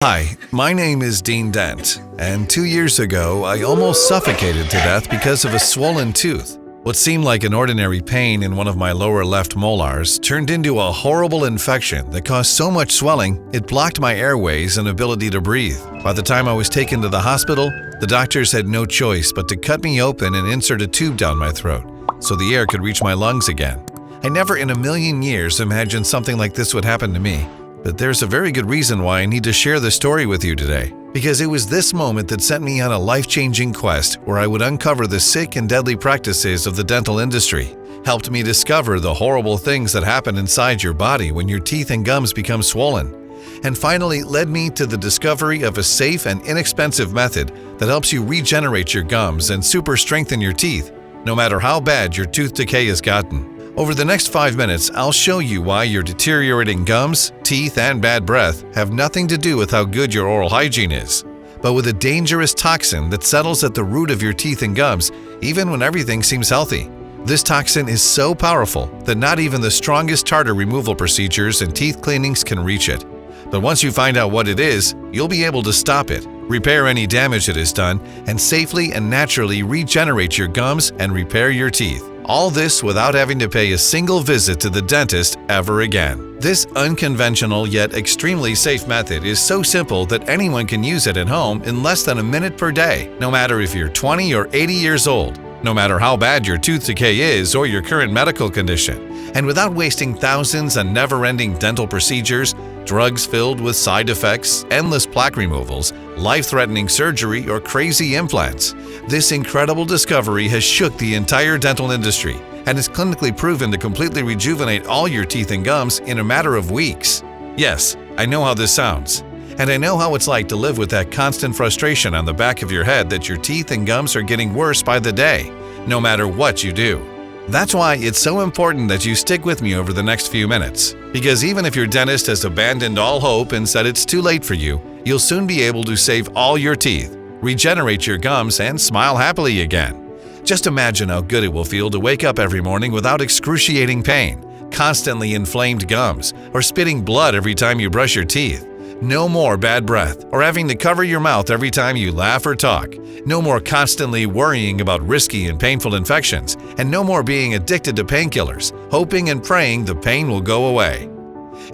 Hi, my name is Dean Dent, and 2 years ago I almost suffocated to death because of a swollen tooth. What seemed like an ordinary pain in one of my lower left molars turned into a horrible infection that caused so much swelling it blocked my airways and ability to breathe. By the time I was taken to the hospital, the doctors had no choice but to cut me open and insert a tube down my throat so the air could reach my lungs again. I never in a million years imagined something like this would happen to me. But there's a very good reason why I need to share this story with you today. Because it was this moment that sent me on a life-changing quest where I would uncover the sick and deadly practices of the dental industry, helped me discover the horrible things that happen inside your body when your teeth and gums become swollen, and finally led me to the discovery of a safe and inexpensive method that helps you regenerate your gums and super strengthen your teeth, no matter how bad your tooth decay has gotten. Over the next 5 minutes, I'll show you why your deteriorating gums, teeth, and bad breath have nothing to do with how good your oral hygiene is, but with a dangerous toxin that settles at the root of your teeth and gums, even when everything seems healthy. This toxin is so powerful that not even the strongest tartar removal procedures and teeth cleanings can reach it. But once you find out what it is, you'll be able to stop it, repair any damage it has done, and safely and naturally regenerate your gums and repair your teeth. All this without having to pay a single visit to the dentist ever again. This unconventional yet extremely safe method is so simple that anyone can use it at home in less than a minute per day, no matter if you're 20 or 80 years old, no matter how bad your tooth decay is or your current medical condition, and without wasting thousands on never-ending dental procedures, drugs filled with side effects, endless plaque removals, life-threatening surgery, or crazy implants. This incredible discovery has shook the entire dental industry and is clinically proven to completely rejuvenate all your teeth and gums in a matter of weeks. Yes, I know how this sounds. And I know how it's like to live with that constant frustration on the back of your head that your teeth and gums are getting worse by the day, no matter what you do. That's why it's so important that you stick with me over the next few minutes. Because even if your dentist has abandoned all hope and said it's too late for you, you'll soon be able to save all your teeth, regenerate your gums, and smile happily again. Just imagine how good it will feel to wake up every morning without excruciating pain, constantly inflamed gums, or spitting blood every time you brush your teeth. No more bad breath or having to cover your mouth every time you laugh or talk. No more constantly worrying about risky and painful infections, and no more being addicted to painkillers, hoping and praying the pain will go away.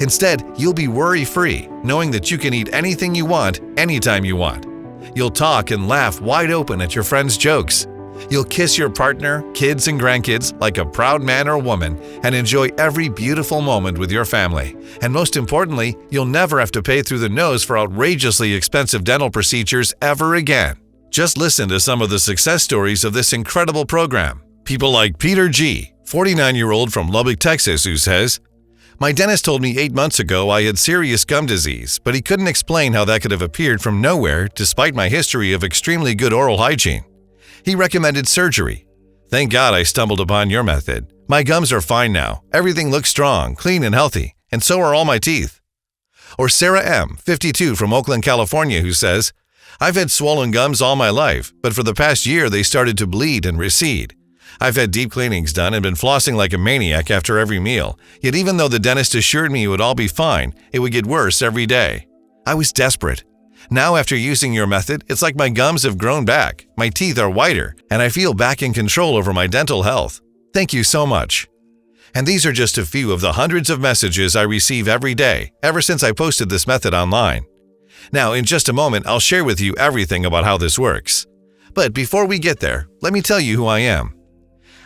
Instead, you'll be worry-free, knowing that you can eat anything you want, anytime you want. You'll talk and laugh wide open at your friends' jokes. You'll kiss your partner, kids, and grandkids like a proud man or woman and enjoy every beautiful moment with your family. And most importantly, you'll never have to pay through the nose for outrageously expensive dental procedures ever again. Just listen to some of the success stories of this incredible program. People like Peter G., 49-year-old from Lubbock, Texas, who says, "My dentist told me 8 months ago I had serious gum disease, but he couldn't explain how that could have appeared from nowhere despite my history of extremely good oral hygiene. He recommended surgery. Thank God I stumbled upon your method. My gums are fine now. Everything looks strong, clean, and healthy, and so are all my teeth." Or Sarah M., 52, from Oakland, California, who says, "I've had swollen gums all my life, but for the past year they started to bleed and recede. I've had deep cleanings done and been flossing like a maniac after every meal, yet even though the dentist assured me it would all be fine, it would get worse every day. I was desperate. Now, after using your method, it's like my gums have grown back, my teeth are whiter, and I feel back in control over my dental health. Thank you so much." And these are just a few of the hundreds of messages I receive every day, ever since I posted this method online. Now, in just a moment, I'll share with you everything about how this works. But before we get there, let me tell you who I am.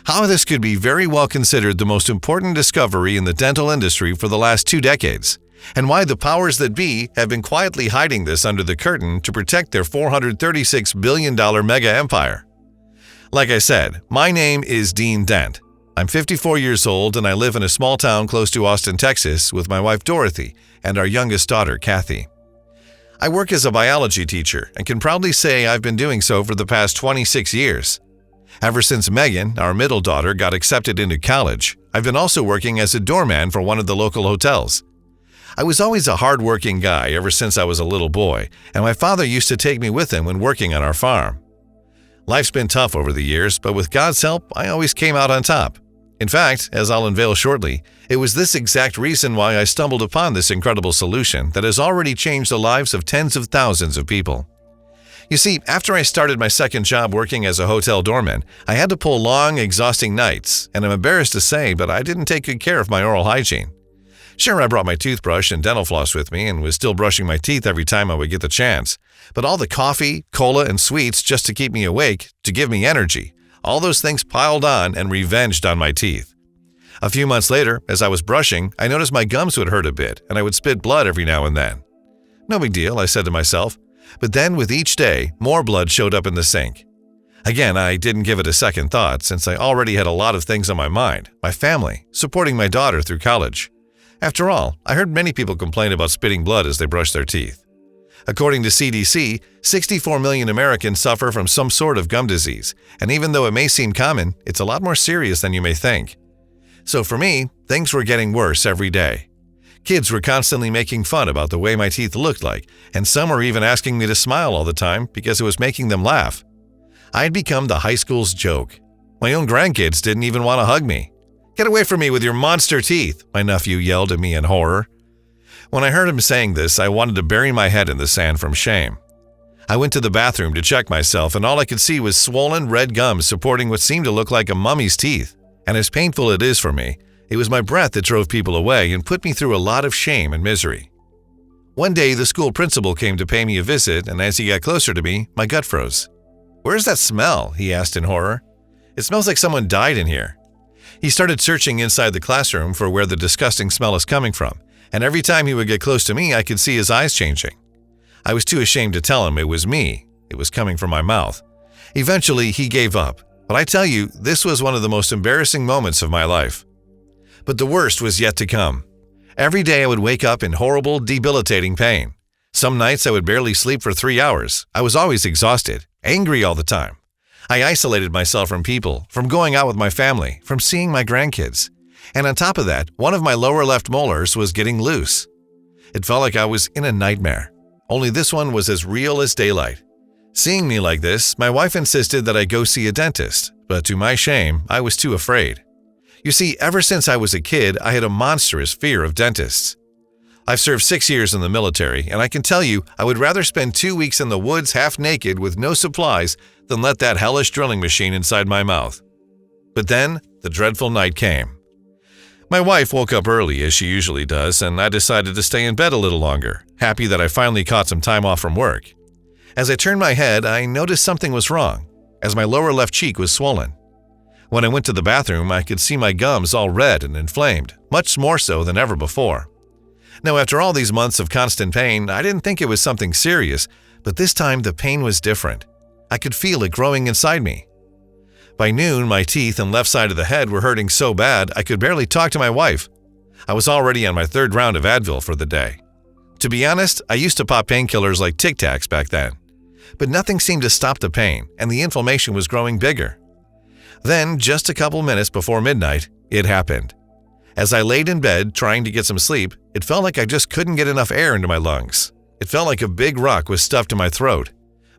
How this could be very well considered the most important discovery in the dental industry for the last 2 decades. And why the powers that be have been quietly hiding this under the curtain to protect their $436 billion mega empire. Like I said, my name is Dean Dent. I'm 54 years old and I live in a small town close to Austin, Texas with my wife Dorothy and our youngest daughter Kathy. I work as a biology teacher and can proudly say I've been doing so for the past 26 years. Ever since Megan, our middle daughter, got accepted into college, I've been also working as a doorman for one of the local hotels. I was always a hard-working guy ever since I was a little boy, and my father used to take me with him when working on our farm. Life's been tough over the years, but with God's help, I always came out on top. In fact, as I'll unveil shortly, it was this exact reason why I stumbled upon this incredible solution that has already changed the lives of tens of thousands of people. You see, after I started my second job working as a hotel doorman, I had to pull long, exhausting nights, and I'm embarrassed to say, but I didn't take good care of my oral hygiene. Sure, I brought my toothbrush and dental floss with me and was still brushing my teeth every time I would get the chance, but all the coffee, cola, and sweets just to keep me awake, to give me energy, all those things piled on and revenged on my teeth. A few months later, as I was brushing, I noticed my gums would hurt a bit and I would spit blood every now and then. No big deal, I said to myself, but then with each day, more blood showed up in the sink. Again, I didn't give it a second thought since I already had a lot of things on my mind, my family, supporting my daughter through college. After all, I heard many people complain about spitting blood as they brush their teeth. According to CDC, 64 million Americans suffer from some sort of gum disease, and even though it may seem common, it's a lot more serious than you may think. So for me, things were getting worse every day. Kids were constantly making fun about the way my teeth looked like, and some were even asking me to smile all the time because it was making them laugh. I had become the high school's joke. My own grandkids didn't even want to hug me. "Get away from me with your monster teeth," my nephew yelled at me in horror. When I heard him saying this, I wanted to bury my head in the sand from shame. I went to the bathroom to check myself, and all I could see was swollen red gums supporting what seemed to look like a mummy's teeth. And as painful it is for me, it was my breath that drove people away and put me through a lot of shame and misery. One day, the school principal came to pay me a visit, and as he got closer to me, my gut froze. "Where's that smell?" he asked in horror. "It smells like someone died in here." He started searching inside the classroom for where the disgusting smell is coming from, and every time he would get close to me, I could see his eyes changing. I was too ashamed to tell him it was me. It was coming from my mouth. Eventually, he gave up, but I tell you, this was one of the most embarrassing moments of my life. But the worst was yet to come. Every day I would wake up in horrible, debilitating pain. Some nights I would barely sleep for 3 hours. I was always exhausted, angry all the time. I isolated myself from people, from going out with my family, from seeing my grandkids. And on top of that, one of my lower left molars was getting loose. It felt like I was in a nightmare. Only this one was as real as daylight. Seeing me like this, my wife insisted that I go see a dentist, but to my shame, I was too afraid. You see, ever since I was a kid, I had a monstrous fear of dentists. I've served 6 years in the military, and I can tell you, I would rather spend 2 weeks in the woods half naked with no supplies than let that hellish drilling machine inside my mouth. But then, the dreadful night came. My wife woke up early, as she usually does, and I decided to stay in bed a little longer, happy that I finally caught some time off from work. As I turned my head, I noticed something was wrong, as my lower left cheek was swollen. When I went to the bathroom, I could see my gums all red and inflamed, much more so than ever before. Now, after all these months of constant pain, I didn't think it was something serious, but this time the pain was different. I could feel it growing inside me. By noon, my teeth and left side of the head were hurting so bad I could barely talk to my wife. I was already on my 3rd round of Advil for the day. To be honest, I used to pop painkillers like Tic Tacs back then. But nothing seemed to stop the pain, and the inflammation was growing bigger. Then, just a couple minutes before midnight, it happened. As I laid in bed trying to get some sleep, it felt like I just couldn't get enough air into my lungs. It felt like a big rock was stuffed in my throat.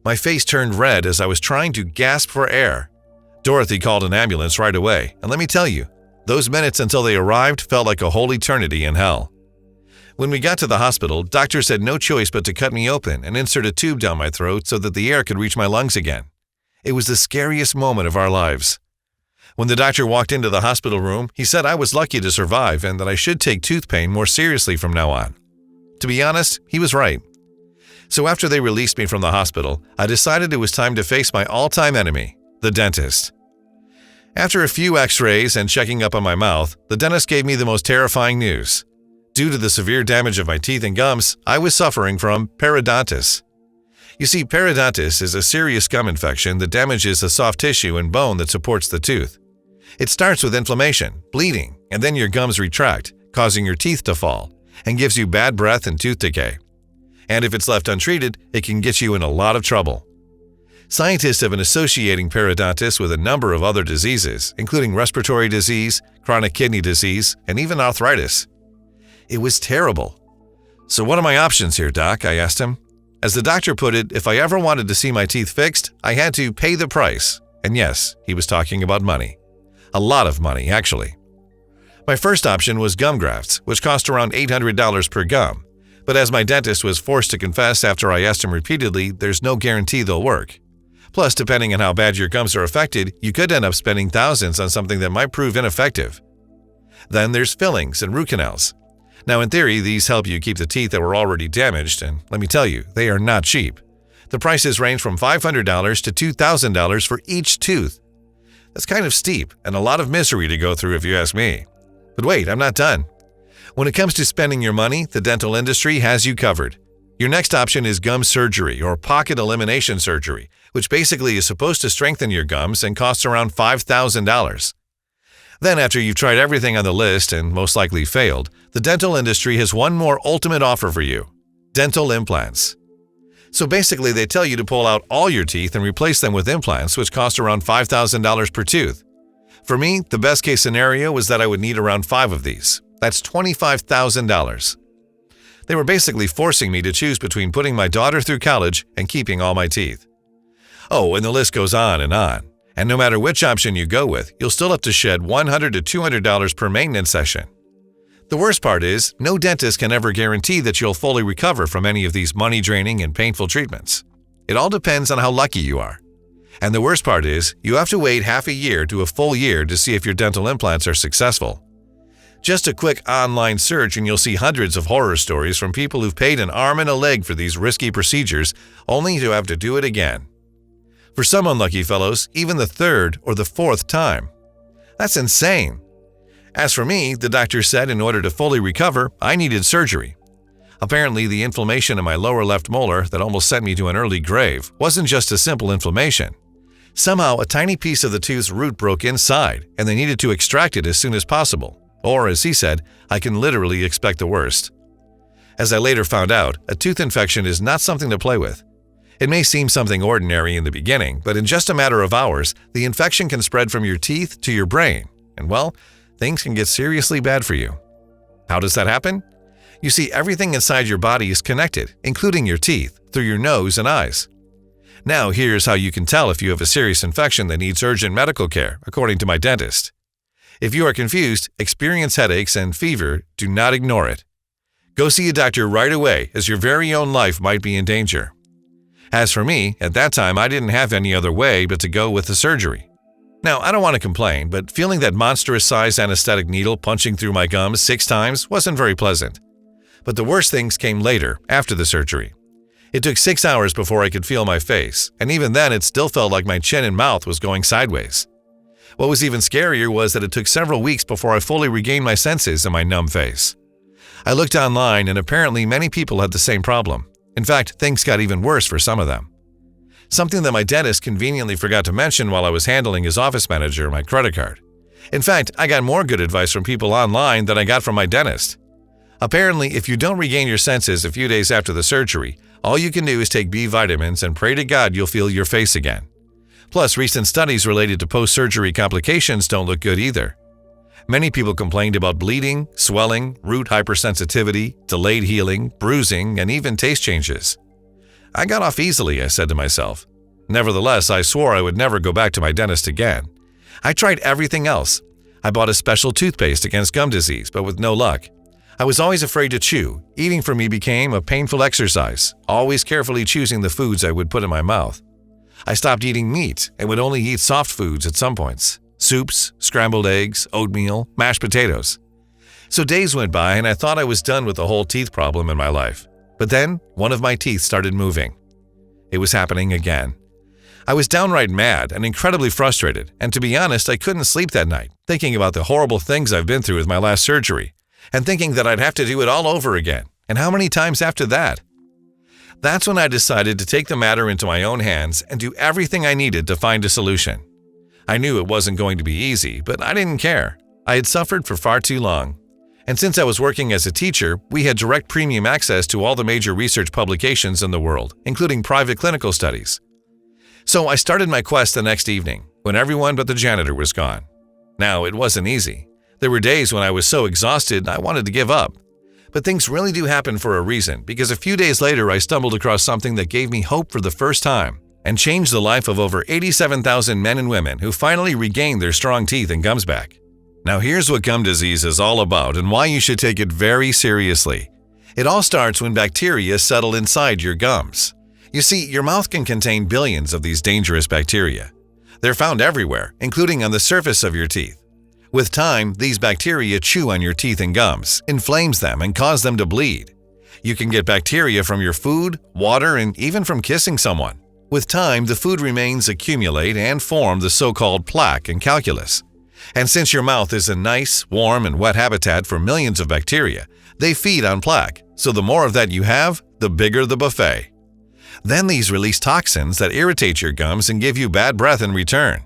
My face turned red as I was trying to gasp for air. Dorothy called an ambulance right away, and let me tell you, those minutes until they arrived felt like a whole eternity in hell. When we got to the hospital, doctors had no choice but to cut me open and insert a tube down my throat so that the air could reach my lungs again. It was the scariest moment of our lives. When the doctor walked into the hospital room, he said I was lucky to survive and that I should take tooth pain more seriously from now on. To be honest, he was right. So after they released me from the hospital, I decided it was time to face my all-time enemy, the dentist. After a few x-rays and checking up on my mouth, the dentist gave me the most terrifying news. Due to the severe damage of my teeth and gums, I was suffering from periodontitis. You see, periodontitis is a serious gum infection that damages the soft tissue and bone that supports the tooth. It starts with inflammation, bleeding, and then your gums retract, causing your teeth to fall, and gives you bad breath and tooth decay. And if it's left untreated, it can get you in a lot of trouble. Scientists have been associating periodontitis with a number of other diseases, including respiratory disease, chronic kidney disease, and even arthritis. It was terrible. "So what are my options here, Doc?" I asked him. As the doctor put it, if I ever wanted to see my teeth fixed, I had to pay the price. And yes, he was talking about money. A lot of money, actually. My first option was gum grafts, which cost around $800 per gum. But as my dentist was forced to confess after I asked him repeatedly, there's no guarantee they'll work. Plus, depending on how bad your gums are affected, you could end up spending thousands on something that might prove ineffective. Then there's fillings and root canals. Now, in theory, these help you keep the teeth that were already damaged, and let me tell you, they are not cheap. The prices range from $500 to $2,000 for each tooth. That's kind of steep and a lot of misery to go through if you ask me. But wait, I'm not done. When it comes to spending your money, the dental industry has you covered. Your next option is gum surgery or pocket elimination surgery, which basically is supposed to strengthen your gums and costs around $5,000. Then after you've tried everything on the list and most likely failed, the dental industry has one more ultimate offer for you: dental implants. So basically they tell you to pull out all your teeth and replace them with implants, which cost around $5,000 per tooth. For me, the best case scenario was that I would need around 5 of these. That's $25,000. They were basically forcing me to choose between putting my daughter through college and keeping all my teeth. Oh, and the list goes on. And no matter which option you go with, you'll still have to shed $100 to $200 per maintenance session. The worst part is, no dentist can ever guarantee that you'll fully recover from any of these money-draining and painful treatments. It all depends on how lucky you are. And the worst part is, you have to wait half a year to a full year to see if your dental implants are successful. Just a quick online search and you'll see hundreds of horror stories from people who've paid an arm and a leg for these risky procedures only to have to do it again. For some unlucky fellows, even the third or the fourth time. That's insane. As for me, the doctor said in order to fully recover, I needed surgery. Apparently, the inflammation in my lower left molar that almost sent me to an early grave wasn't just a simple inflammation. Somehow, a tiny piece of the tooth's root broke inside, and they needed to extract it as soon as possible. Or, as he said, I can literally expect the worst. As I later found out, a tooth infection is not something to play with. It may seem something ordinary in the beginning, but in just a matter of hours, the infection can spread from your teeth to your brain, and well, things can get seriously bad for you. How does that happen? You see, everything inside your body is connected, including your teeth, through your nose and eyes. Now, here's how you can tell if you have a serious infection that needs urgent medical care, according to my dentist. If you are confused, experience headaches and fever, do not ignore it. Go see a doctor right away, as your very own life might be in danger. As for me, at that time I didn't have any other way but to go with the surgery. Now, I don't want to complain, but feeling that monstrous-sized anesthetic needle punching through my gums 6 times wasn't very pleasant. But the worst things came later, after the surgery. It took 6 hours before I could feel my face, and even then it still felt like my chin and mouth was going sideways. What was even scarier was that it took several weeks before I fully regained my senses and my numb face. I looked online and apparently many people had the same problem. In fact, things got even worse for some of them. Something that my dentist conveniently forgot to mention while I was handling his office manager my credit card. In fact, I got more good advice from people online than I got from my dentist. Apparently, if you don't regain your senses a few days after the surgery, all you can do is take B vitamins and pray to God you'll feel your face again. Plus, recent studies related to post-surgery complications don't look good either. Many people complained about bleeding, swelling, root hypersensitivity, delayed healing, bruising, and even taste changes. I got off easily, I said to myself. Nevertheless, I swore I would never go back to my dentist again. I tried everything else. I bought a special toothpaste against gum disease, but with no luck. I was always afraid to chew. Eating for me became a painful exercise, always carefully choosing the foods I would put in my mouth. I stopped eating meat and would only eat soft foods at some points. Soups, scrambled eggs, oatmeal, mashed potatoes. So days went by and I thought I was done with the whole teeth problem in my life. But then, one of my teeth started moving. It was happening again. I was downright mad and incredibly frustrated, and to be honest, I couldn't sleep that night, thinking about the horrible things I've been through with my last surgery, and thinking that I'd have to do it all over again, and how many times after that. That's when I decided to take the matter into my own hands and do everything I needed to find a solution. I knew it wasn't going to be easy, but I didn't care. I had suffered for far too long. And since I was working as a teacher, we had direct premium access to all the major research publications in the world, including private clinical studies. So I started my quest the next evening, when everyone but the janitor was gone. Now, it wasn't easy. There were days when I was so exhausted I wanted to give up. But things really do happen for a reason, because a few days later I stumbled across something that gave me hope for the first time and changed the life of over 87,000 men and women who finally regained their strong teeth and gums back. Now here's what gum disease is all about and why you should take it very seriously. It all starts when bacteria settle inside your gums. You see, your mouth can contain billions of these dangerous bacteria. They're found everywhere, including on the surface of your teeth. With time, these bacteria chew on your teeth and gums, inflames them, and cause them to bleed. You can get bacteria from your food, water, and even from kissing someone. With time, the food remains accumulate and form the so-called plaque and calculus. And since your mouth is a nice, warm, and wet habitat for millions of bacteria, they feed on plaque, so the more of that you have, the bigger the buffet. Then these release toxins that irritate your gums and give you bad breath in return.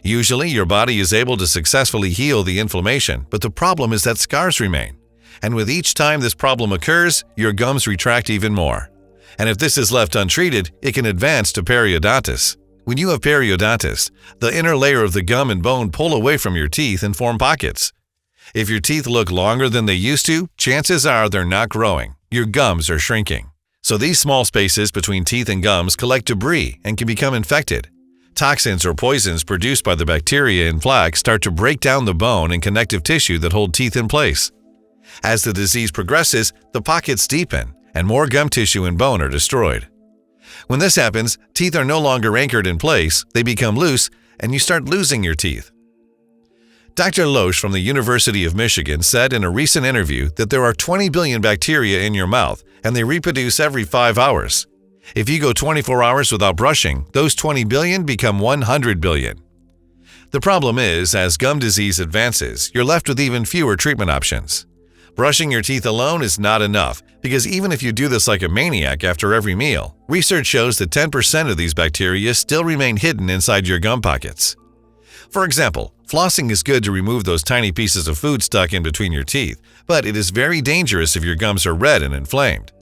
Usually, your body is able to successfully heal the inflammation, but the problem is that scars remain. And with each time this problem occurs, your gums retract even more. And if this is left untreated, it can advance to periodontitis. When you have periodontitis, the inner layer of the gum and bone pull away from your teeth and form pockets. If your teeth look longer than they used to, chances are they're not growing. Your gums are shrinking. So these small spaces between teeth and gums collect debris and can become infected. Toxins or poisons produced by the bacteria in plaque start to break down the bone and connective tissue that hold teeth in place. As the disease progresses, the pockets deepen and more gum tissue and bone are destroyed. When this happens, teeth are no longer anchored in place, they become loose, and you start losing your teeth. Dr. Loesch from the University of Michigan said in a recent interview that there are 20 billion bacteria in your mouth, and they reproduce every 5 hours. If you go 24 hours without brushing, those 20 billion become 100 billion. The problem is, as gum disease advances, you're left with even fewer treatment options. Brushing your teeth alone is not enough, because even if you do this like a maniac after every meal, research shows that 10% of these bacteria still remain hidden inside your gum pockets. For example, flossing is good to remove those tiny pieces of food stuck in between your teeth, but it is very dangerous if your gums are red and inflamed.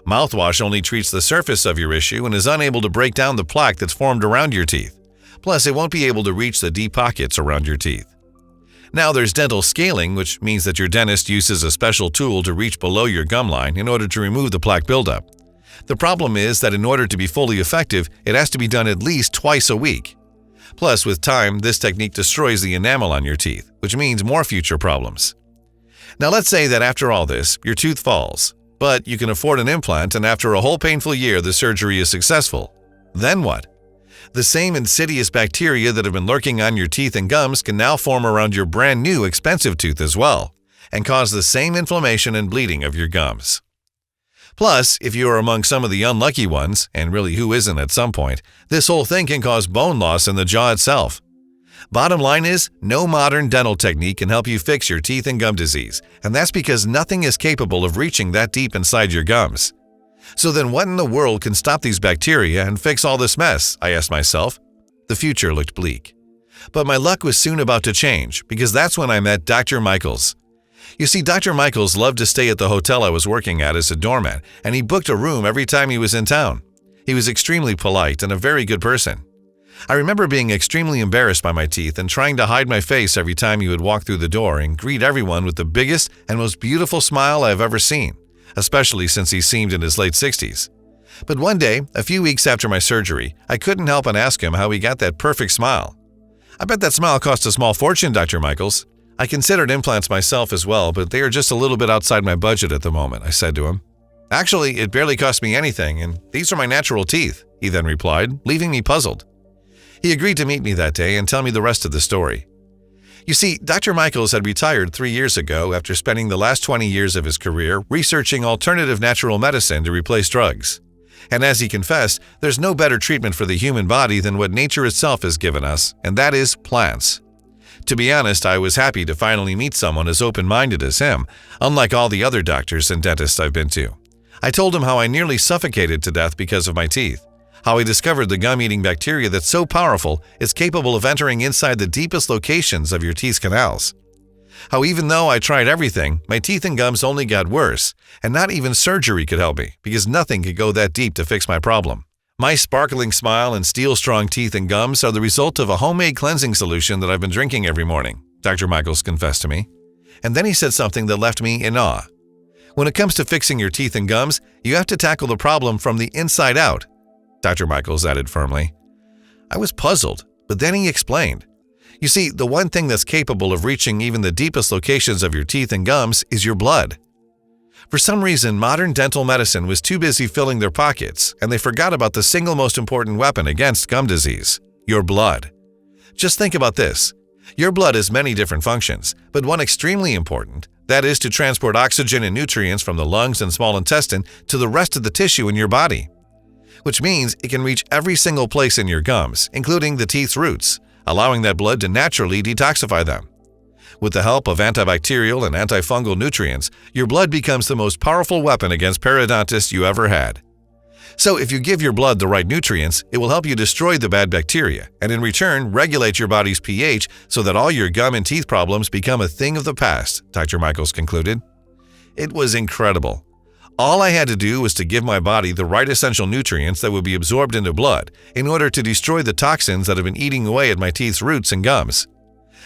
Mouthwash only treats the surface of your issue and is unable to break down the plaque that's formed around your teeth. Plus, it won't be able to reach the deep pockets around your teeth. Now there's dental scaling, which means that your dentist uses a special tool to reach below your gum line in order to remove the plaque buildup. The problem is that in order to be fully effective, it has to be done at least twice a week. Plus, with time, this technique destroys the enamel on your teeth, which means more future problems. Now let's say that after all this, your tooth falls, but you can afford an implant and after a whole painful year the surgery is successful. Then what? The same insidious bacteria that have been lurking on your teeth and gums can now form around your brand new expensive tooth as well, and cause the same inflammation and bleeding of your gums. Plus, if you are among some of the unlucky ones, and really who isn't at some point, this whole thing can cause bone loss in the jaw itself. Bottom line is, no modern dental technique can help you fix your teeth and gum disease, and that's because nothing is capable of reaching that deep inside your gums. So then what in the world can stop these bacteria and fix all this mess, I asked myself. The future looked bleak. But my luck was soon about to change, because that's when I met Dr. Michaels. You see, Dr. Michaels loved to stay at the hotel I was working at as a doorman, and he booked a room every time he was in town. He was extremely polite and a very good person. I remember being extremely embarrassed by my teeth and trying to hide my face every time he would walk through the door and greet everyone with the biggest and most beautiful smile I've ever seen, especially since he seemed in his late 60s. But one day, a few weeks after my surgery, I couldn't help but ask him how he got that perfect smile. "I bet that smile cost a small fortune, Dr. Michaels." "I considered implants myself as well, but they are just a little bit outside my budget at the moment," I said to him. "Actually, it barely cost me anything, and these are my natural teeth," he then replied, leaving me puzzled. He agreed to meet me that day and tell me the rest of the story. You see, Dr. Michaels had retired 3 years ago after spending the last 20 years of his career researching alternative natural medicine to replace drugs. And as he confessed, there's no better treatment for the human body than what nature itself has given us, and that is plants. To be honest, I was happy to finally meet someone as open-minded as him, unlike all the other doctors and dentists I've been to. I told him how I nearly suffocated to death because of my teeth, how I discovered the gum-eating bacteria that's so powerful it's capable of entering inside the deepest locations of your teeth's canals. How even though I tried everything, my teeth and gums only got worse, and not even surgery could help me because nothing could go that deep to fix my problem. My sparkling smile and steel-strong teeth and gums are the result of a homemade cleansing solution that I've been drinking every morning, Dr. Michaels confessed to me. And then he said something that left me in awe. When it comes to fixing your teeth and gums, you have to tackle the problem from the inside out, Dr. Michaels added firmly. I was puzzled, but then he explained. You see, the one thing that's capable of reaching even the deepest locations of your teeth and gums is your blood. For some reason, modern dental medicine was too busy filling their pockets, and they forgot about the single most important weapon against gum disease: your blood. Just think about this. Your blood has many different functions, but one extremely important, that is to transport oxygen and nutrients from the lungs and small intestine to the rest of the tissue in your body. Which means it can reach every single place in your gums, including the teeth's roots, allowing that blood to naturally detoxify them. With the help of antibacterial and antifungal nutrients, your blood becomes the most powerful weapon against periodontitis you ever had. So if you give your blood the right nutrients, it will help you destroy the bad bacteria and in return regulate your body's pH so that all your gum and teeth problems become a thing of the past, Dr. Michaels concluded. It was incredible. All I had to do was to give my body the right essential nutrients that would be absorbed into blood in order to destroy the toxins that have been eating away at my teeth's roots and gums.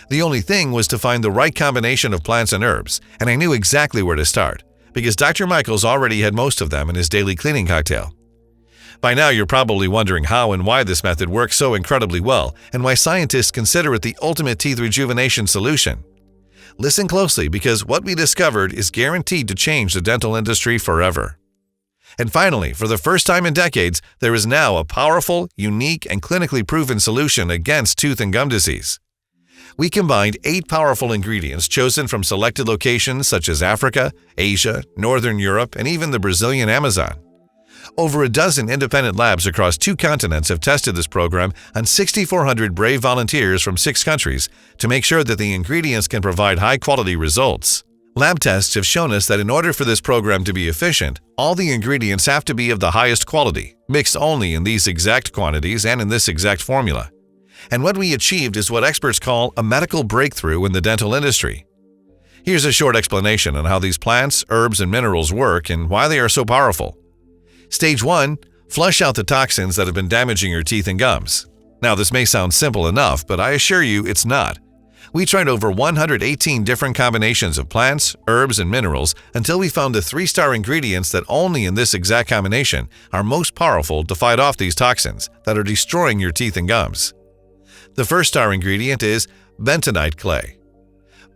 The only thing was to find the right combination of plants and herbs, and I knew exactly where to start, because Dr. Michaels already had most of them in his daily cleaning cocktail. By now you're probably wondering how and why this method works so incredibly well, and why scientists consider it the ultimate teeth rejuvenation solution. Listen closely, because what we discovered is guaranteed to change the dental industry forever. And finally, for the first time in decades, there is now a powerful, unique, and clinically proven solution against tooth and gum disease. We combined 8 powerful ingredients chosen from selected locations such as Africa, Asia, Northern Europe, and even the Brazilian Amazon. Over a dozen independent labs across 2 continents have tested this program on 6,400 brave volunteers from 6 countries to make sure that the ingredients can provide high-quality results. Lab tests have shown us that in order for this program to be efficient, all the ingredients have to be of the highest quality, mixed only in these exact quantities and in this exact formula. And what we achieved is what experts call a medical breakthrough in the dental industry. Here's a short explanation on how these plants, herbs, and minerals work and why they are so powerful. Stage 1. Flush out the toxins that have been damaging your teeth and gums. Now, this may sound simple enough, but I assure you it's not. We tried over 118 different combinations of plants, herbs, and minerals until we found the 3-star ingredients that only in this exact combination are most powerful to fight off these toxins that are destroying your teeth and gums. The first-star ingredient is bentonite clay.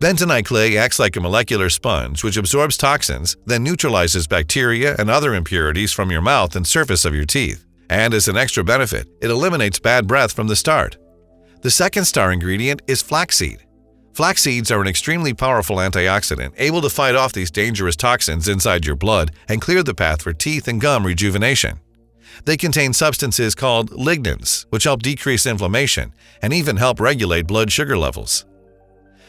Bentonite clay acts like a molecular sponge which absorbs toxins, then neutralizes bacteria and other impurities from your mouth and surface of your teeth. And as an extra benefit, it eliminates bad breath from the start. The second-star ingredient is flaxseed. Flax seeds are an extremely powerful antioxidant, able to fight off these dangerous toxins inside your blood and clear the path for teeth and gum rejuvenation. They contain substances called lignans, which help decrease inflammation and even help regulate blood sugar levels.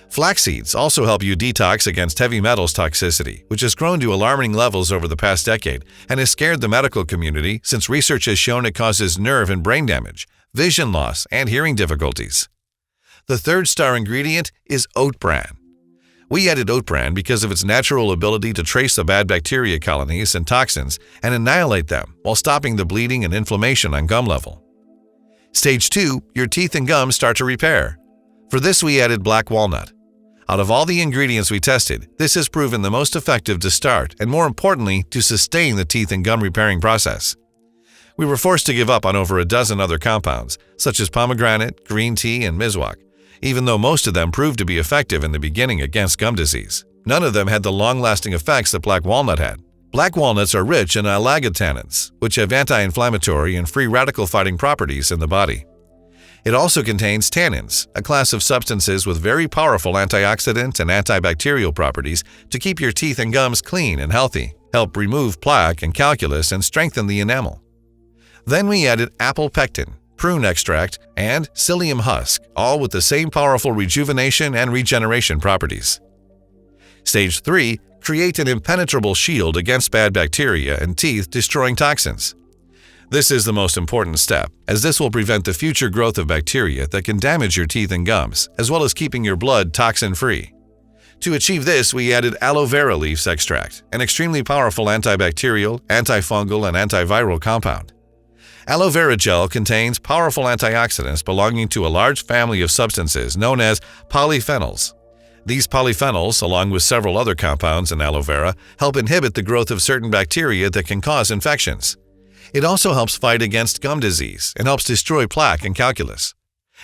Flax seeds also help you detox against heavy metals toxicity, which has grown to alarming levels over the past decade and has scared the medical community since research has shown it causes nerve and brain damage, vision loss, and hearing difficulties. The third-star ingredient is oat bran. We added oat bran because of its natural ability to trace the bad bacteria colonies and toxins and annihilate them while stopping the bleeding and inflammation on gum level. Stage 2, your teeth and gums start to repair. For this, we added black walnut. Out of all the ingredients we tested, this has proven the most effective to start and, more importantly, to sustain the teeth and gum repairing process. We were forced to give up on over a dozen other compounds, such as pomegranate, green tea, and miswak, even though most of them proved to be effective in the beginning against gum disease. None of them had the long-lasting effects that black walnut had. Black walnuts are rich in allagitannins, which have anti-inflammatory and free radical-fighting properties in the body. It also contains tannins, a class of substances with very powerful antioxidant and antibacterial properties to keep your teeth and gums clean and healthy, help remove plaque and calculus, and strengthen the enamel. Then we added apple pectin, prune extract, and psyllium husk, all with the same powerful rejuvenation and regeneration properties. Stage 3. Create an impenetrable shield against bad bacteria and teeth-destroying toxins. This is the most important step, as this will prevent the future growth of bacteria that can damage your teeth and gums, as well as keeping your blood toxin-free. To achieve this, we added aloe vera leaves extract, an extremely powerful antibacterial, antifungal, and antiviral compound. Aloe vera gel contains powerful antioxidants belonging to a large family of substances known as polyphenols. These polyphenols, along with several other compounds in aloe vera, help inhibit the growth of certain bacteria that can cause infections. It also helps fight against gum disease and helps destroy plaque and calculus.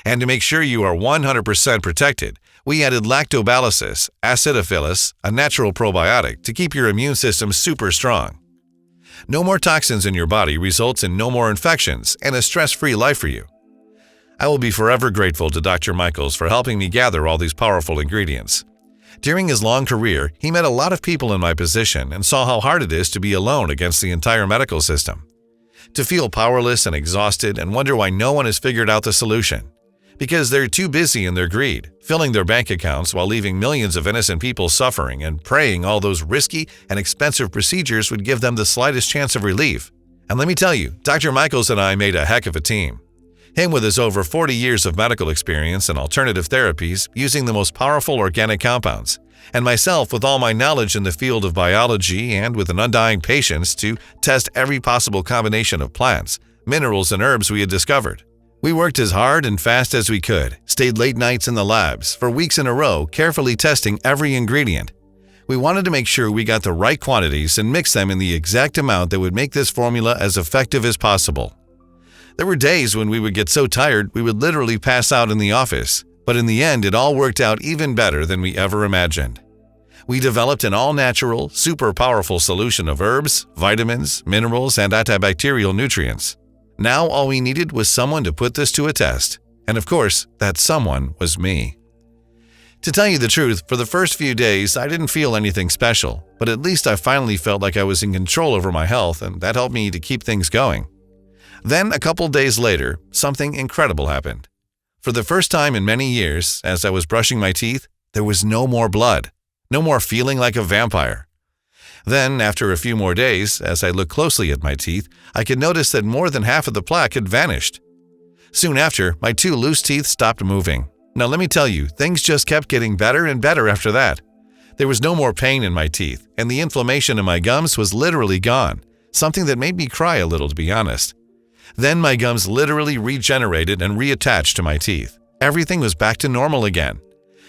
And to make sure you are 100% protected, we added lactobacillus acidophilus, a natural probiotic, to keep your immune system super strong. No more toxins in your body results in no more infections and a stress-free life for you. I will be forever grateful to Dr. Michaels for helping me gather all these powerful ingredients. During his long career, he met a lot of people in my position and saw how hard it is to be alone against the entire medical system. To feel powerless and exhausted and wonder why no one has figured out the solution. Because they're too busy in their greed, filling their bank accounts while leaving millions of innocent people suffering and praying all those risky and expensive procedures would give them the slightest chance of relief. And let me tell you, Dr. Michaels and I made a heck of a team. Him with his over 40 years of medical experience and alternative therapies using the most powerful organic compounds, and myself with all my knowledge in the field of biology and with an undying patience to test every possible combination of plants, minerals, and herbs we had discovered. We worked as hard and fast as we could, stayed late nights in the labs for weeks in a row, carefully testing every ingredient. We wanted to make sure we got the right quantities and mix them in the exact amount that would make this formula as effective as possible. There were days when we would get so tired we would literally pass out in the office, but in the end it all worked out even better than we ever imagined. We developed an all-natural, super powerful solution of herbs, vitamins, minerals, and antibacterial nutrients. Now all we needed was someone to put this to a test, and of course, that someone was me. To tell you the truth, for the first few days I didn't feel anything special, but at least I finally felt like I was in control over my health, and that helped me to keep things going. Then, a couple days later, something incredible happened. For the first time in many years, as I was brushing my teeth, there was no more blood, no more feeling like a vampire. Then, after a few more days, as I looked closely at my teeth, I could notice that more than half of the plaque had vanished. Soon after, my 2 loose teeth stopped moving. Now let me tell you, things just kept getting better and better after that. There was no more pain in my teeth, and the inflammation in my gums was literally gone, something that made me cry a little, to be honest. Then my gums literally regenerated and reattached to my teeth. Everything was back to normal again.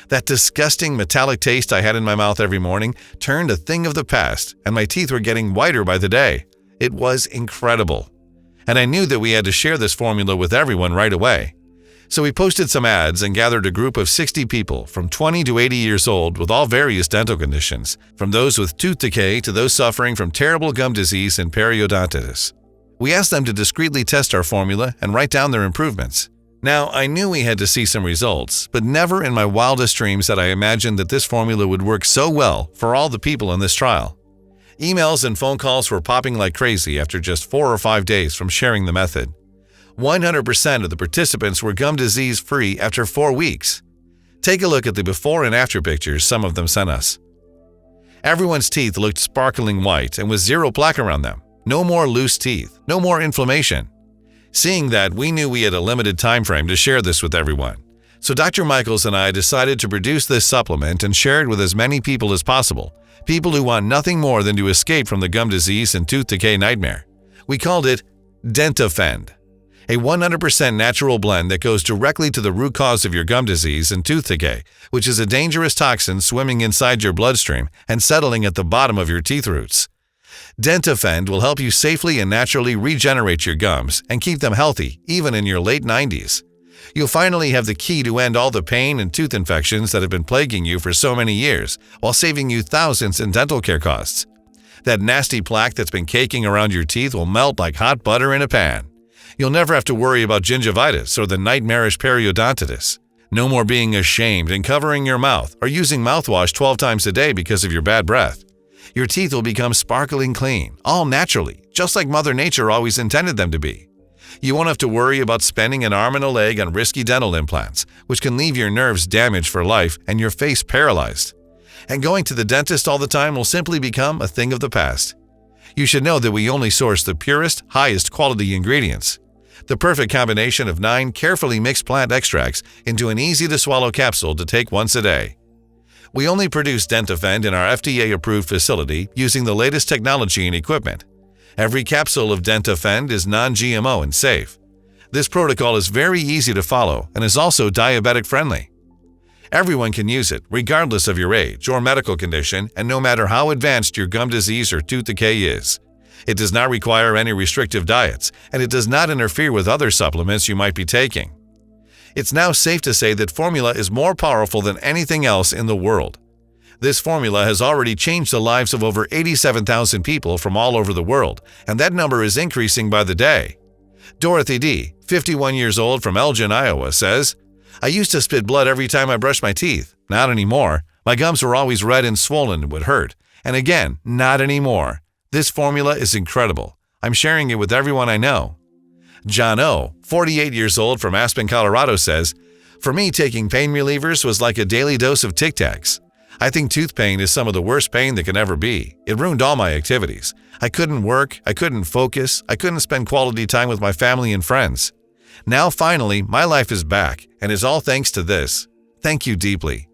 That disgusting metallic taste I had in my mouth every morning turned a thing of the past, and my teeth were getting whiter by the day. It was incredible. And I knew that we had to share this formula with everyone right away. So we posted some ads and gathered a group of 60 people from 20 to 80 years old with all various dental conditions, from those with tooth decay to those suffering from terrible gum disease and periodontitis. We asked them to discreetly test our formula and write down their improvements. Now, I knew we had to see some results, but never in my wildest dreams had I imagined that this formula would work so well for all the people in this trial. Emails and phone calls were popping like crazy after just 4 or 5 days from sharing the method. 100% of the participants were gum disease-free after 4 weeks. Take a look at the before and after pictures some of them sent us. Everyone's teeth looked sparkling white and with 0 plaque around them. No more loose teeth, no more inflammation. Seeing that, we knew we had a limited time frame to share this with everyone. So Dr. Michaels and I decided to produce this supplement and share it with as many people as possible, people who want nothing more than to escape from the gum disease and tooth decay nightmare. We called it Dentafend, a 100% natural blend that goes directly to the root cause of your gum disease and tooth decay, which is a dangerous toxin swimming inside your bloodstream and settling at the bottom of your teeth roots. Dentafend will help you safely and naturally regenerate your gums and keep them healthy even in your late 90s. You'll finally have the key to end all the pain and tooth infections that have been plaguing you for so many years, while saving you thousands in dental care costs. That nasty plaque that's been caking around your teeth will melt like hot butter in a pan. You'll never have to worry about gingivitis or the nightmarish periodontitis. No more being ashamed and covering your mouth or using mouthwash 12 times a day because of your bad breath. Your teeth will become sparkling clean, all naturally, just like Mother Nature always intended them to be. You won't have to worry about spending an arm and a leg on risky dental implants, which can leave your nerves damaged for life and your face paralyzed. And going to the dentist all the time will simply become a thing of the past. You should know that we only source the purest, highest quality ingredients. The perfect combination of 9 carefully mixed plant extracts into an easy-to-swallow capsule to take once a day. We only produce Dentafend in our FDA-approved facility using the latest technology and equipment. Every capsule of Dentafend is non-GMO and safe. This protocol is very easy to follow and is also diabetic-friendly. Everyone can use it, regardless of your age or medical condition, and no matter how advanced your gum disease or tooth decay is. It does not require any restrictive diets, and it does not interfere with other supplements you might be taking. It's now safe to say that formula is more powerful than anything else in the world. This formula has already changed the lives of over 87,000 people from all over the world, and that number is increasing by the day. Dorothy D., 51 years old from Elgin, Iowa, says, "I used to spit blood every time I brushed my teeth. Not anymore. My gums were always red and swollen and would hurt. And again, not anymore. This formula is incredible. I'm sharing it with everyone I know." John O., 48 years old from Aspen, Colorado, says, "For me, taking pain relievers was like a daily dose of Tic Tacs. I think tooth pain is some of the worst pain that can ever be. It ruined all my activities. I couldn't work, I couldn't focus, I couldn't spend quality time with my family and friends. Now, finally, my life is back, and it's all thanks to this. Thank you deeply."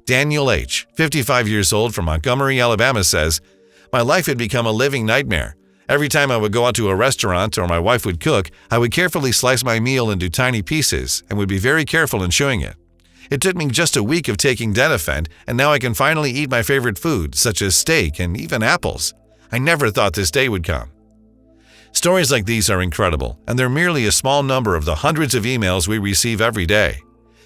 Daniel H., 55 years old from Montgomery, Alabama, says, "My life had become a living nightmare. Every time I would go out to a restaurant or my wife would cook, I would carefully slice my meal into tiny pieces and would be very careful in chewing it. It took me just a week of taking Dentafend, and now I can finally eat my favorite foods, such as steak and even apples. I never thought this day would come." Stories like these are incredible, and they're merely a small number of the hundreds of emails we receive every day.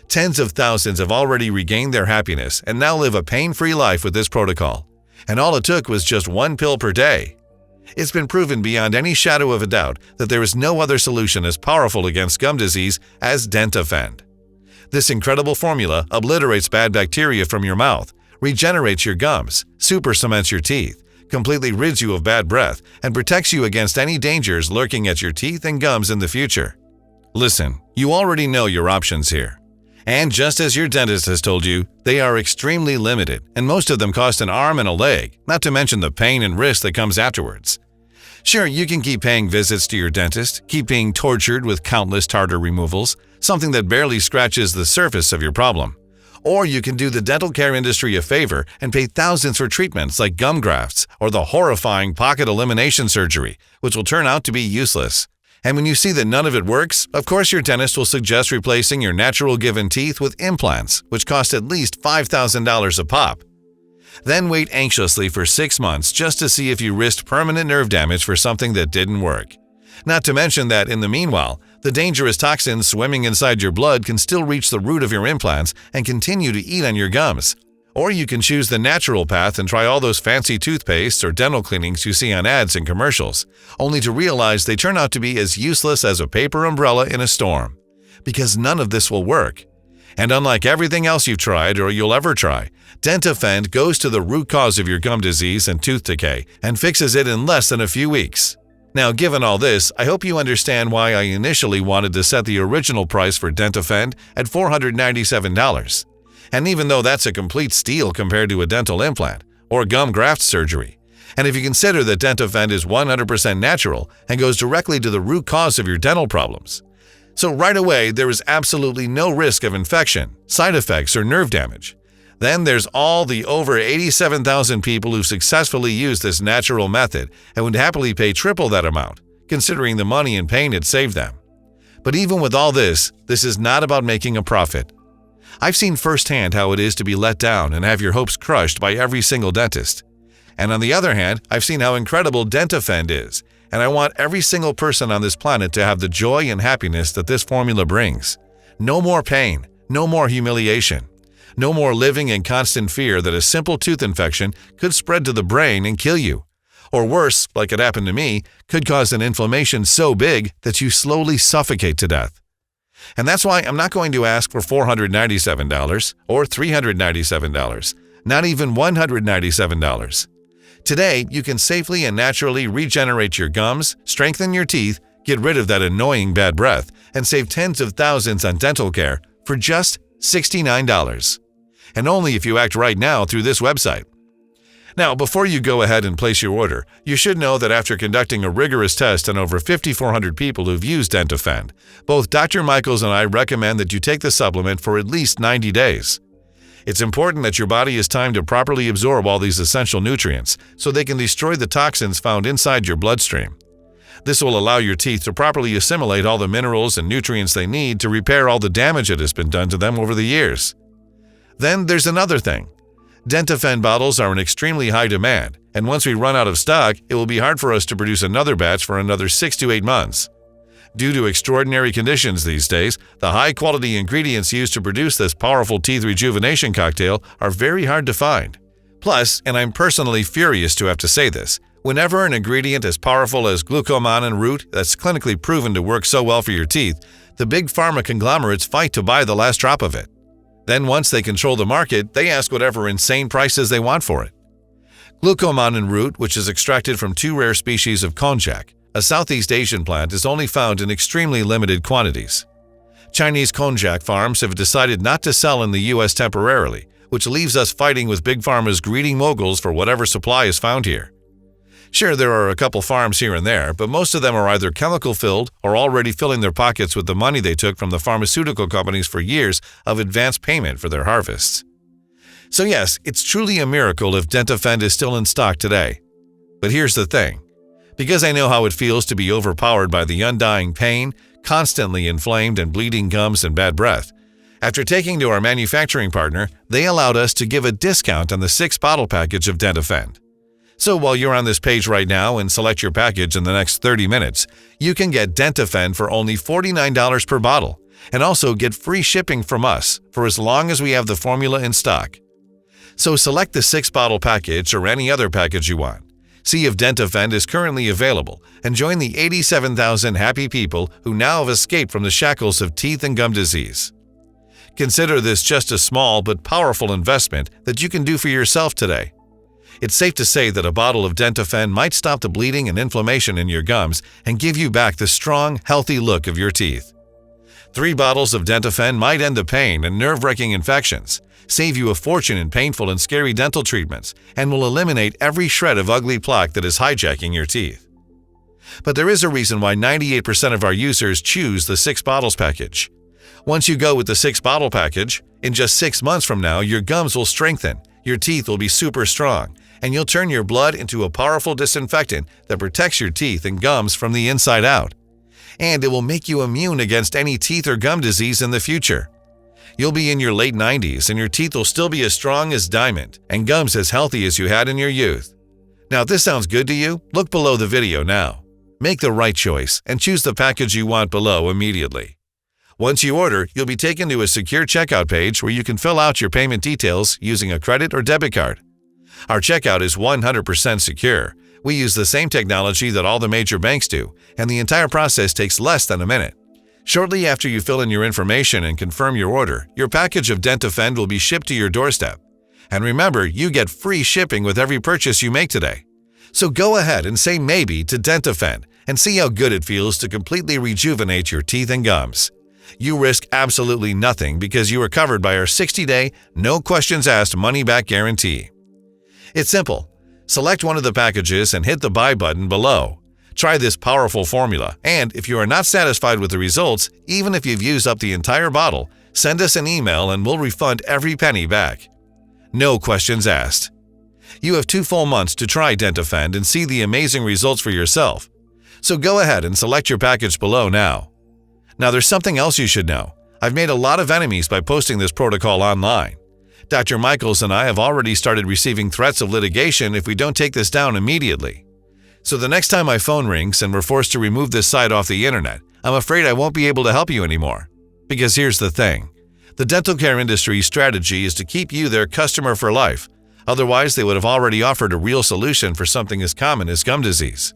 Tens of thousands have already regained their happiness and now live a pain-free life with this protocol. And all it took was just one pill per day. It's been proven beyond any shadow of a doubt that there is no other solution as powerful against gum disease as Dentafend. This incredible formula obliterates bad bacteria from your mouth, regenerates your gums, super cements your teeth, completely rids you of bad breath, and protects you against any dangers lurking at your teeth and gums in the future. Listen, you already know your options here. And just as your dentist has told you, they are extremely limited, and most of them cost an arm and a leg, not to mention the pain and risk that comes afterwards. Sure, you can keep paying visits to your dentist, keep being tortured with countless tartar removals, something that barely scratches the surface of your problem. Or you can do the dental care industry a favor and pay thousands for treatments like gum grafts or the horrifying pocket elimination surgery, which will turn out to be useless. And when you see that none of it works, of course your dentist will suggest replacing your natural given teeth with implants, which cost at least $5,000 a pop. Then wait anxiously for 6 months just to see if you risked permanent nerve damage for something that didn't work. Not to mention that, in the meanwhile, the dangerous toxins swimming inside your blood can still reach the root of your implants and continue to eat on your gums. Or you can choose the natural path and try all those fancy toothpastes or dental cleanings you see on ads and commercials, only to realize they turn out to be as useless as a paper umbrella in a storm. Because none of this will work. And unlike everything else you've tried or you'll ever try, Dentafend goes to the root cause of your gum disease and tooth decay and fixes it in less than a few weeks. Now, given all this, I hope you understand why I initially wanted to set the original price for Dentafend at $497. And even though that's a complete steal compared to a dental implant or gum graft surgery, and if you consider that Dentafend is 100% natural and goes directly to the root cause of your dental problems. So right away, there is absolutely no risk of infection, side effects, or nerve damage. Then there's all the over 87,000 people who successfully used this natural method and would happily pay triple that amount, considering the money and pain it saved them. But even with all this is not about making a profit. I've seen firsthand how it is to be let down and have your hopes crushed by every single dentist. And on the other hand, I've seen how incredible Dentafend is, and I want every single person on this planet to have the joy and happiness that this formula brings. No more pain, no more humiliation. No more living in constant fear that a simple tooth infection could spread to the brain and kill you. Or worse, like it happened to me, could cause an inflammation so big that you slowly suffocate to death. And that's why I'm not going to ask for $497 or $397, not even $197. Today, you can safely and naturally regenerate your gums, strengthen your teeth, get rid of that annoying bad breath, and save tens of thousands on dental care for just $69. And only if you act right now through this website. Now, before you go ahead and place your order, you should know that after conducting a rigorous test on over 5,400 people who've used Dentafend, both Dr. Michaels and I recommend that you take the supplement for at least 90 days. It's important that your body has time to properly absorb all these essential nutrients so they can destroy the toxins found inside your bloodstream. This will allow your teeth to properly assimilate all the minerals and nutrients they need to repair all the damage that has been done to them over the years. Then there's another thing. Dentafend bottles are in extremely high demand, and once we run out of stock, it will be hard for us to produce another batch for another 6 to 8 months. Due to extraordinary conditions these days, the high-quality ingredients used to produce this powerful teeth rejuvenation cocktail are very hard to find. Plus, and I'm personally furious to have to say this, whenever an ingredient as powerful as glucomannan root that's clinically proven to work so well for your teeth, the big pharma conglomerates fight to buy the last drop of it. Then once they control the market, they ask whatever insane prices they want for it. Glucomannan root, which is extracted from two rare species of konjac, a Southeast Asian plant, is only found in extremely limited quantities. Chinese konjac farms have decided not to sell in the U.S. temporarily, which leaves us fighting with big pharma's greedy moguls for whatever supply is found here. Sure, there are a couple farms here and there, but most of them are either chemical-filled or already filling their pockets with the money they took from the pharmaceutical companies for years of advance payment for their harvests. So yes, it's truly a miracle if Dentafend is still in stock today. But here's the thing. Because I know how it feels to be overpowered by the undying pain, constantly inflamed and bleeding gums and bad breath, after taking to our manufacturing partner, they allowed us to give a discount on the 6-bottle package of Dentafend. So while you're on this page right now and select your package in the next 30 minutes, you can get Dentafend for only $49 per bottle and also get free shipping from us for as long as we have the formula in stock. So select the 6-bottle package or any other package you want. See if Dentafend is currently available and join the 87,000 happy people who now have escaped from the shackles of teeth and gum disease. Consider this just a small but powerful investment that you can do for yourself today. It's safe to say that a bottle of Dentafend might stop the bleeding and inflammation in your gums and give you back the strong, healthy look of your teeth. 3 bottles of Dentafend might end the pain and nerve-wracking infections, save you a fortune in painful and scary dental treatments, and will eliminate every shred of ugly plaque that is hijacking your teeth. But there is a reason why 98% of our users choose the 6 bottles package. Once you go with the 6-bottle package, in just 6 months from now, your gums will strengthen, your teeth will be super strong, and you'll turn your blood into a powerful disinfectant that protects your teeth and gums from the inside out. And it will make you immune against any teeth or gum disease in the future. You'll be in your late 90s and your teeth will still be as strong as diamond and gums as healthy as you had in your youth. Now, if this sounds good to you, look below the video now. Make the right choice and choose the package you want below immediately. Once you order, you'll be taken to a secure checkout page where you can fill out your payment details using a credit or debit card. Our checkout is 100% secure. We use the same technology that all the major banks do, and the entire process takes less than a minute. Shortly after you fill in your information and confirm your order, your package of Dentafend will be shipped to your doorstep. And remember, you get free shipping with every purchase you make today. So go ahead and say maybe to Dentafend and see how good it feels to completely rejuvenate your teeth and gums. You risk absolutely nothing because you are covered by our 60-day, no-questions-asked money-back guarantee. It's simple. Select one of the packages and hit the buy button below. Try this powerful formula, and if you are not satisfied with the results, even if you've used up the entire bottle, send us an email and we'll refund every penny back. No questions asked. You have 2 full months to try Dentafend and see the amazing results for yourself. So go ahead and select your package below now. Now there's something else you should know. I've made a lot of enemies by posting this protocol online. Dr. Michaels and I have already started receiving threats of litigation if we don't take this down immediately. So the next time my phone rings and we're forced to remove this site off the internet, I'm afraid I won't be able to help you anymore. Because here's the thing. The dental care industry's strategy is to keep you their customer for life. Otherwise, they would have already offered a real solution for something as common as gum disease.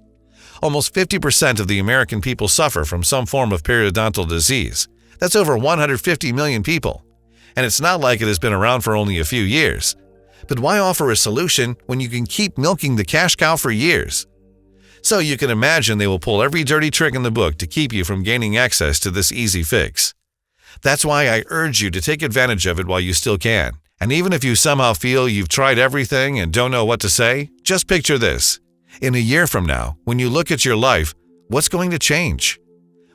Almost 50% of the American people suffer from some form of periodontal disease. That's over 150 million people. And it's not like it has been around for only a few years. But why offer a solution when you can keep milking the cash cow for years? So you can imagine they will pull every dirty trick in the book to keep you from gaining access to this easy fix. That's why I urge you to take advantage of it while you still can. And even if you somehow feel you've tried everything and don't know what to say, just picture this. In a year from now, when you look at your life, what's going to change?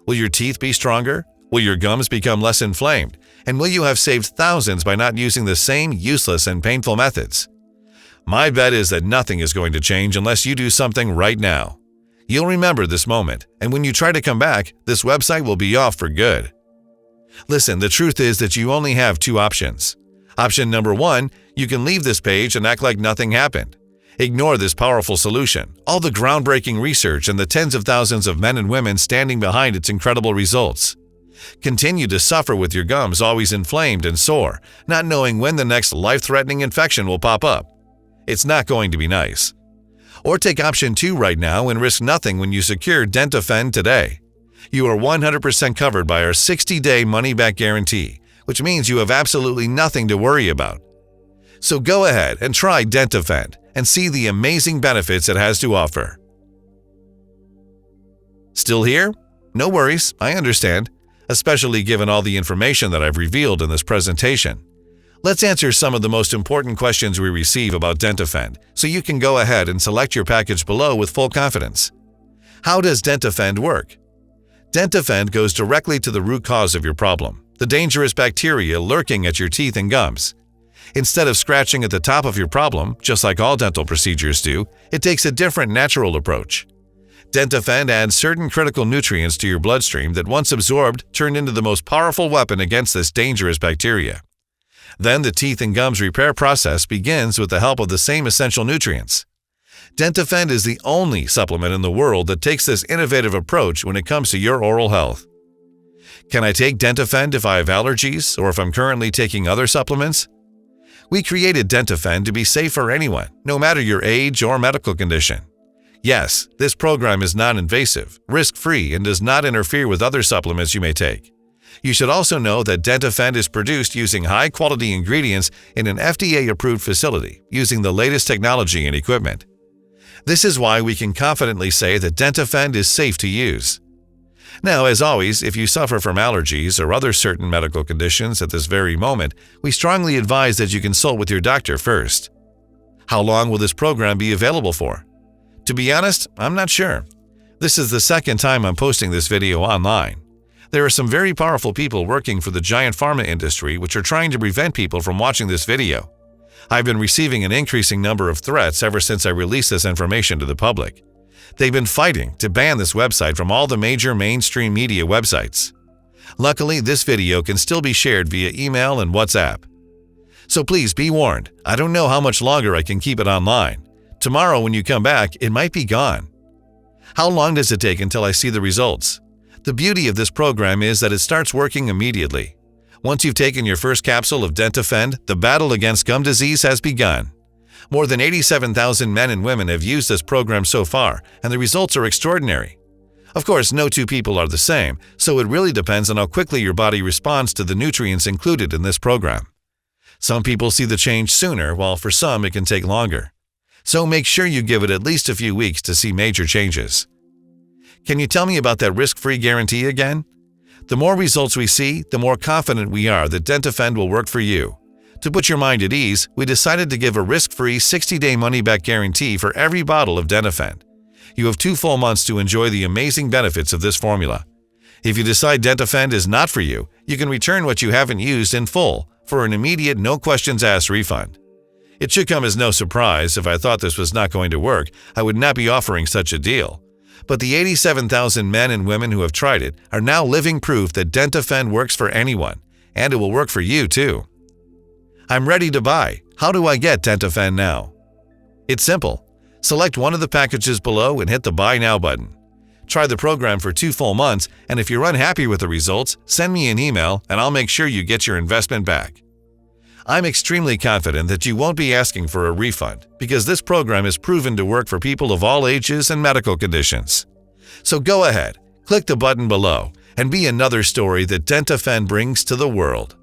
Will your teeth be stronger? Will your gums become less inflamed? And will you have saved thousands by not using the same useless and painful methods? My bet is that nothing is going to change unless you do something right now. You'll remember this moment, and when you try to come back, this website will be off for good. Listen, the truth is that you only have 2 options. Option number 1, you can leave this page and act like nothing happened. Ignore this powerful solution, all the groundbreaking research and the tens of thousands of men and women standing behind its incredible results. Continue to suffer with your gums always inflamed and sore, not knowing when the next life-threatening infection will pop up. It's not going to be nice. Or take option 2 right now and risk nothing when you secure Dentafend today. You are 100% covered by our 60-day money-back guarantee, which means you have absolutely nothing to worry about. So go ahead and try Dentafend and see the amazing benefits it has to offer. Still here? No worries, I understand, especially given all the information that I've revealed in this presentation. Let's answer some of the most important questions we receive about Dentafend so you can go ahead and select your package below with full confidence. How does Dentafend work? Dentafend goes directly to the root cause of your problem, the dangerous bacteria lurking at your teeth and gums. Instead of scratching at the top of your problem, just like all dental procedures do, it takes a different natural approach. Dentafend adds certain critical nutrients to your bloodstream that once absorbed turn into the most powerful weapon against this dangerous bacteria. Then the teeth and gums repair process begins with the help of the same essential nutrients. Dentafend is the only supplement in the world that takes this innovative approach when it comes to your oral health. Can I take Dentafend if I have allergies or if I'm currently taking other supplements? We created Dentafend to be safe for anyone, no matter your age or medical condition. Yes, this program is non-invasive, risk-free, and does not interfere with other supplements you may take. You should also know that Dentafend is produced using high-quality ingredients in an FDA-approved facility using the latest technology and equipment. This is why we can confidently say that Dentafend is safe to use. Now, as always, if you suffer from allergies or other certain medical conditions at this very moment, we strongly advise that you consult with your doctor first. How long will this program be available for? To be honest, I'm not sure. This is the second time I'm posting this video online. There are some very powerful people working for the giant pharma industry which are trying to prevent people from watching this video. I've been receiving an increasing number of threats ever since I released this information to the public. They've been fighting to ban this website from all the major mainstream media websites. Luckily, this video can still be shared via email and WhatsApp. So please be warned, I don't know how much longer I can keep it online. Tomorrow when you come back, it might be gone. How long does it take until I see the results? The beauty of this program is that it starts working immediately. Once you've taken your first capsule of Dentafend, the battle against gum disease has begun. More than 87,000 men and women have used this program so far, and the results are extraordinary. Of course, no two people are the same, so it really depends on how quickly your body responds to the nutrients included in this program. Some people see the change sooner, while for some it can take longer. So make sure you give it at least a few weeks to see major changes. Can you tell me about that risk-free guarantee again? The more results we see, the more confident we are that Dentafend will work for you. To put your mind at ease, we decided to give a risk-free 60-day money-back guarantee for every bottle of Dentafend. You have 2 full months to enjoy the amazing benefits of this formula. If you decide Dentafend is not for you, you can return what you haven't used in full for an immediate no-questions-asked refund. It should come as no surprise if I thought this was not going to work, I would not be offering such a deal. But the 87,000 men and women who have tried it are now living proof that Dentafend works for anyone, and it will work for you too. I'm ready to buy. How do I get Dentafend now? It's simple. Select one of the packages below and hit the Buy Now button. Try the program for 2 full months, and if you're unhappy with the results, send me an email and I'll make sure you get your investment back. I'm extremely confident that you won't be asking for a refund because this program is proven to work for people of all ages and medical conditions. So go ahead, click the button below and be another story that Dentafend brings to the world.